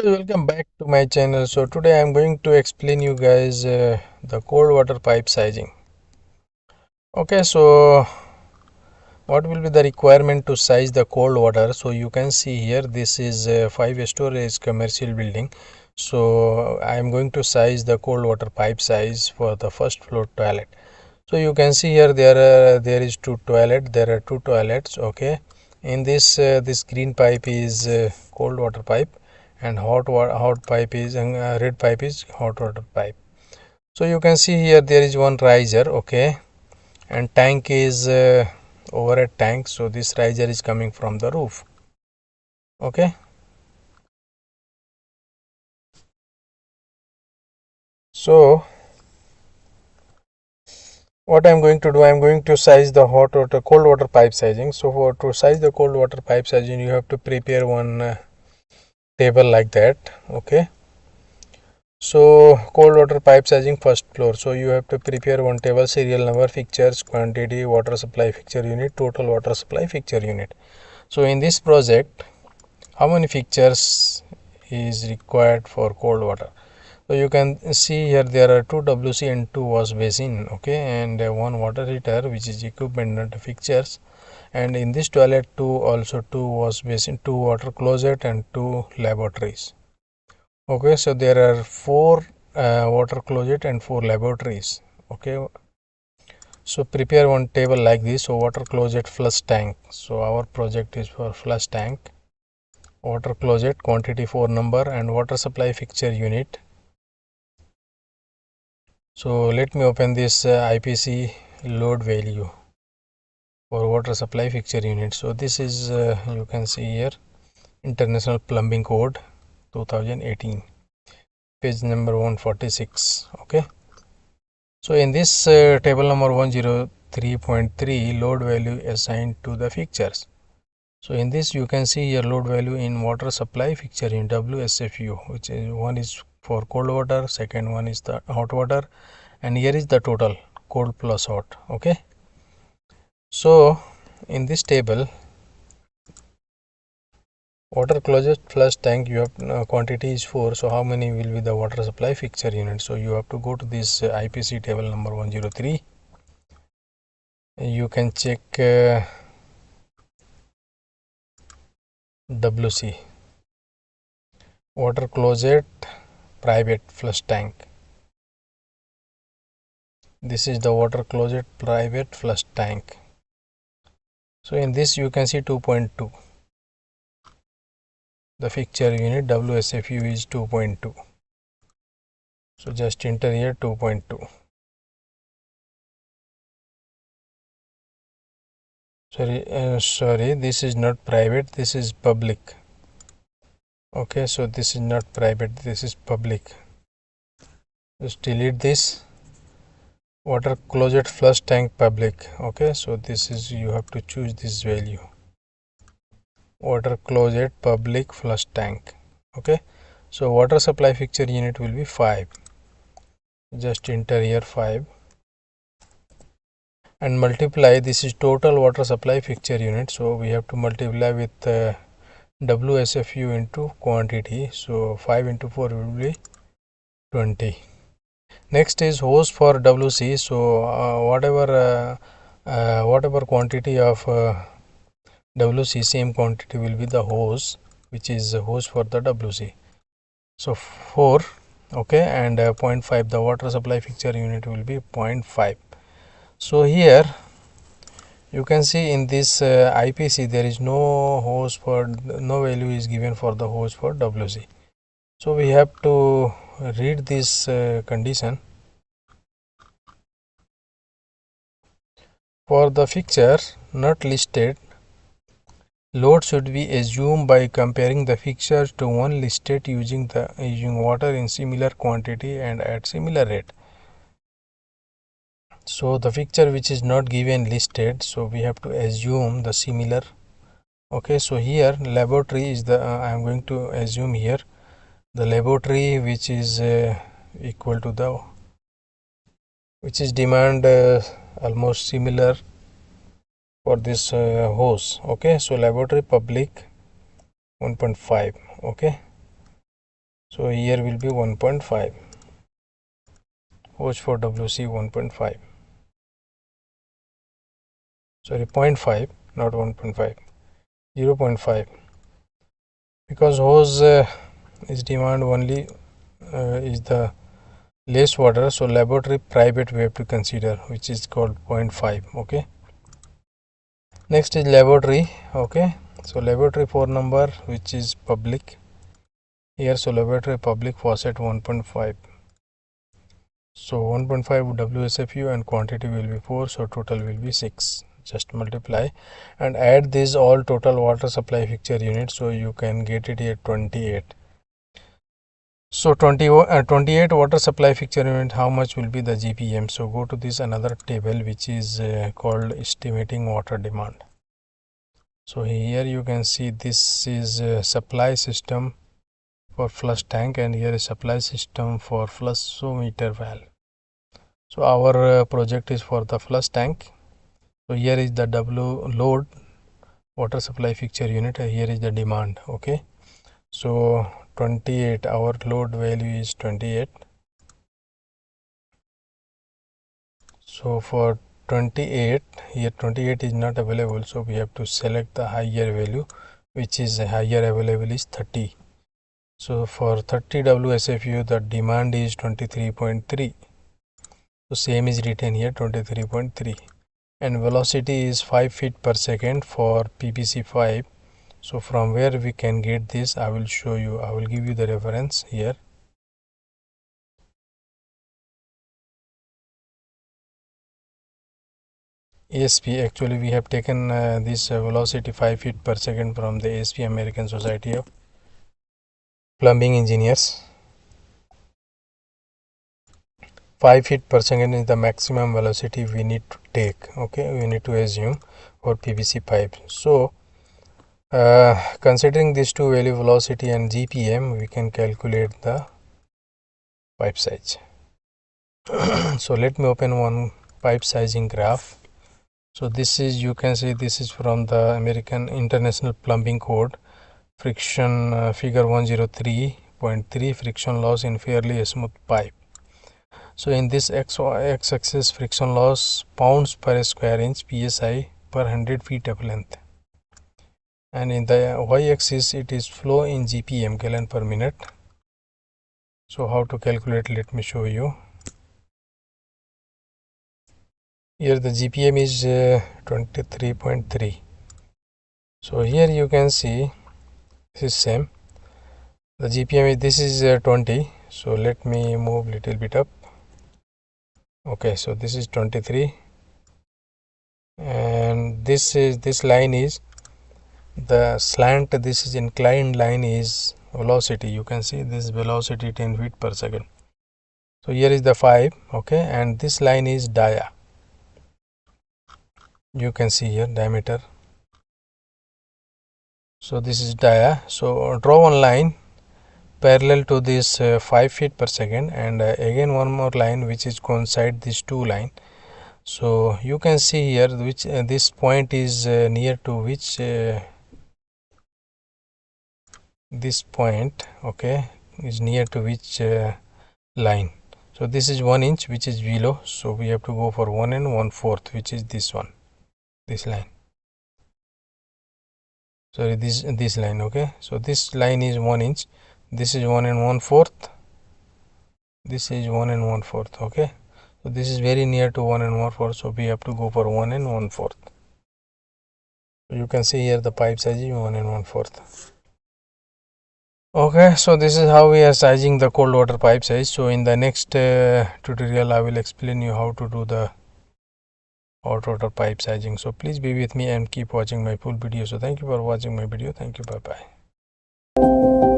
Hey guys, welcome back to my channel. So today I'm going to explain you guys the cold water pipe sizing. Okay, so what will be the requirement to size the cold water? So you can see here, this is a 5 storage commercial building. So I'm going to size the cold water pipe size for the first floor toilet. So you can see here there is two toilet. There are two toilets. Okay, in this green pipe is cold water pipe, and hot pipe is, and red pipe is hot water pipe. So you can see here there is one riser. Okay, and tank is overhead tank. So this riser is coming from the roof. Okay, so what I'm going to do, I'm going to size the cold water pipe sizing. So for to size the cold water pipe sizing, you have to prepare one table like that. Okay, so cold water pipe sizing first floor. So you have to prepare one table, serial number, fixtures, quantity, water supply fixture unit, total water supply fixture unit. So in this project, how many fixtures is required for cold water? So you can see here there are two WC and two wash basin. Okay, and one water heater, which is equipment, not fixtures. And in this toilet also two wash basin, two water closet, and two laboratories. Okay, so there are four water closet and four laboratories. Okay, so prepare one table like this. So water closet, flush tank. So our project is for flush tank, water closet, quantity 4 number, and water supply fixture unit. So let me open this IPC load value for water supply fixture unit. So this is you can see here, International Plumbing Code 2018, page number 146. Okay, so in this table number 103.3, load value assigned to the fixtures. So in this you can see your load value in water supply fixture in WSFU, which is one is for cold water, second one is the hot water, and here is the total cold plus hot. Okay, so in this table, water closet flush tank, you have quantity is 4. So how many will be the water supply fixture unit? So you have to go to this IPC table number 103. You can check WC, water closet private flush tank. This is the water closet private flush tank. So in this you can see 2.2. The fixture unit WSFU is 2.2. So just enter here 2.2. Sorry, this is not private, this is public. Okay, so this is not private, this is public. Just delete this. Water closet flush tank public. Okay, so this is, you have to choose this value, water closet public flush tank. Okay, so water supply fixture unit will be 5. Just enter here 5 and multiply. This is total water supply fixture unit, so we have to multiply with WSFU into quantity. So 5 into 4 will be 20. Next is hose for WC. So whatever quantity of WC, same quantity will be the hose, which is hose for the WC. So 4. Okay, and 0.5, the water supply fixture unit will be 0.5. So here you can see in this IPC there is no hose for, no value is given for the hose for WC. So we have to read this condition. For the fixture not listed, load should be assumed by comparing the fixtures to one listed using water in similar quantity and at similar rate. So the fixture which is not given listed, so we have to assume the similar. Okay, so here laboratory is the I am going to assume here the laboratory which is equal to the, which is demand almost similar for this hose. Okay, so laboratory public 1.5. okay, So here will be 1.5. Hose for WC 1.5. Sorry, 0.5, not 1.5. 0.5. Because hose is demand only is the less water, so laboratory private we have to consider, which is called 0.5. Okay. Next is laboratory. Okay. So laboratory 4 number, which is public. Here, so laboratory public faucet 1.5. So 1.5 WSFU and quantity will be 4, so total will be 6. Just multiply and add this all total water supply fixture units, so you can get it here 28. So 28 water supply fixture unit, how much will be the GPM? So go to this another table which is called estimating water demand. So here you can see this is supply system for flush tank, and here is supply system for flushometer valve. So our project is for the flush tank. So here is the W load water supply fixture unit, here is the demand. Okay, so 28, our load value is 28. So for 28, here 28 is not available, so we have to select the higher value, which is higher available is 30. So for 30 WSFU the demand is 23.3. So same is written here 23.3, and velocity is 5 feet per second for PPC 5. So from where we can get this, I will show you. I will give you the reference here. ASP, actually we have taken this velocity 5 feet per second from the ASP, American Society of Plumbing Engineers. 5 feet per second is the maximum velocity we need to take. Okay, we need to assume for PVC pipe. So considering these two value, velocity and GPM, we can calculate the pipe size. So let me open one pipe sizing graph. So this is, you can see this is from the American International Plumbing Code, friction figure 103.3, friction loss in fairly smooth pipe. So in this x-axis friction loss pounds per square inch psi per 100 feet of length, and in the y-axis it is flow in GPM, gallon per minute. So how to calculate, let me show you. Here the GPM is 23.3. So here you can see this is same. The GPM is, this is 20. So let me move little bit up. Okay, so this is 23, and this line is the slant, this is inclined line is velocity. You can see this velocity 10 feet per second. So here is the 5. Okay, and this line is dia. You can see here diameter. So this is dia. So draw one line parallel to this 5 feet per second, and again one more line which is coincide these two line. So you can see here which this point is near to which this point, okay, is near to which line. So this is 1 inch which is below, so we have to go for 1 and 1/4, which is this one, this line. Sorry, this line. Okay, so this line is 1 inch, this is 1 and 1/4, this is 1 and 1/4. Okay, so this is very near to 1 and 1/4, so we have to go for 1 and 1/4. You can see here the pipe size is 1 and 1/4. Okay, so this is how we are sizing the cold water pipe size. So in the next tutorial I will explain you how to do the hot water pipe sizing. So please be with me and keep watching my full video. So thank you for watching my video. Thank you. Bye bye.